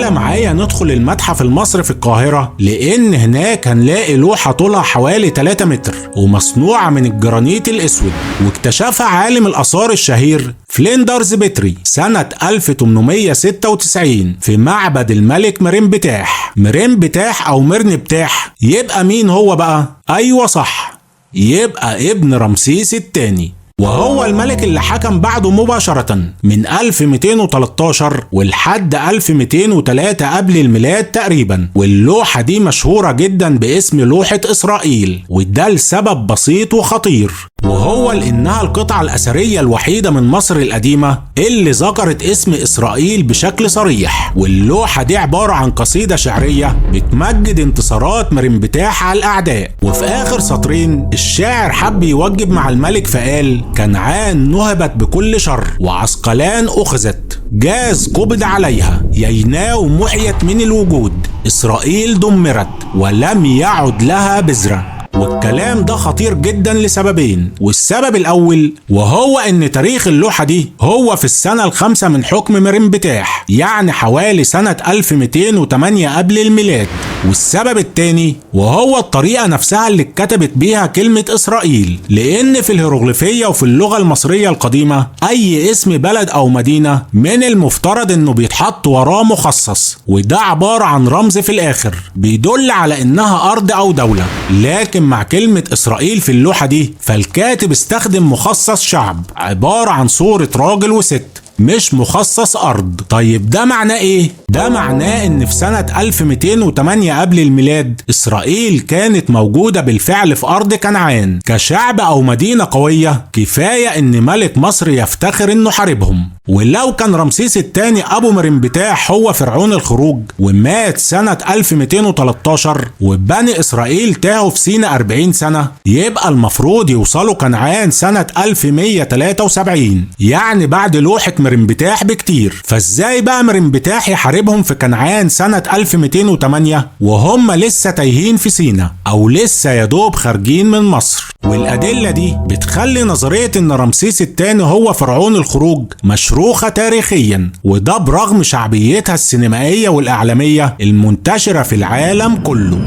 تعالى معايا ندخل المتحف المصري في القاهرة، لأن هناك هنلاقي لوحة طولها حوالي 3 متر ومصنوعة من الجرانيت الأسود، واكتشفها عالم الآثار الشهير فليندرز بيتري سنة 1896 في معبد الملك مرنبتاح. مرنبتاح أو مرنبتاح يبقى مين هو بقى؟ أيوة صح، يبقى ابن رمسيس الثاني، وهو الملك اللي حكم بعده مباشرة من 1213 ولحد 1203 قبل الميلاد تقريبا. واللوحة دي مشهورة جدا باسم لوحة إسرائيل، وده لسبب بسيط وخطير، وهو لأنها القطعة الأثرية الوحيدة من مصر القديمة اللي ذكرت اسم إسرائيل بشكل صريح. واللوحة دي عبارة عن قصيدة شعرية بتمجد انتصارات مرنبتاح على الأعداء، وفي آخر سطرين الشاعر حب يوجب مع الملك فقال: كنعان نهبت بكل شر، وعسقلان أخذت، جاز قبض عليها، ييناو محيت من الوجود، إسرائيل دمرت ولم يعد لها بذرة. والكلام ده خطير جدا لسببين، والسبب الأول وهو إن تاريخ اللوحة دي هو في السنة ال5 من حكم مرنبتاح، يعني حوالي سنة 1208 قبل الميلاد. والسبب التاني وهو الطريقة نفسها اللي اتكتبت بيها كلمة إسرائيل، لأن في الهيروغليفية وفي اللغة المصرية القديمة أي اسم بلد أو مدينة من المفترض إنه بيتحط وراه مخصص، وده عبارة عن رمز في الآخر بيدل على إنها أرض أو دولة. لكن مع كلمة إسرائيل في اللوحة دي فالكاتب استخدم مخصص شعب عبارة عن صورة راجل وست، مش مخصص أرض. طيب ده معناه إيه؟ ده معناه إن في سنة 1208 قبل الميلاد إسرائيل كانت موجودة بالفعل في أرض كنعان كشعب أو مدينة قوية كفاية إن ملك مصر يفتخر إنه حاربهم. ولو كان رمسيس الثاني أبو مرنبتاح هو فرعون الخروج ومات سنة 1213 وبني إسرائيل تاهوا في سينا 40 سنة، يبقى المفروض يوصلوا كنعان سنة 1173، يعني بعد لوحة مرنبتاح بكتير. فازاي بقى مرنبتاح يحاربهم في كنعان سنة 1208 وهم لسه تايهين في سينا أو لسه يدوب خارجين من مصر؟ والأدلة دي بتخلي نظرية إن رمسيس الثاني هو فرعون الخروج مشروخة تاريخيا، وده برغم شعبيتها السينمائية والإعلامية المنتشرة في العالم كله.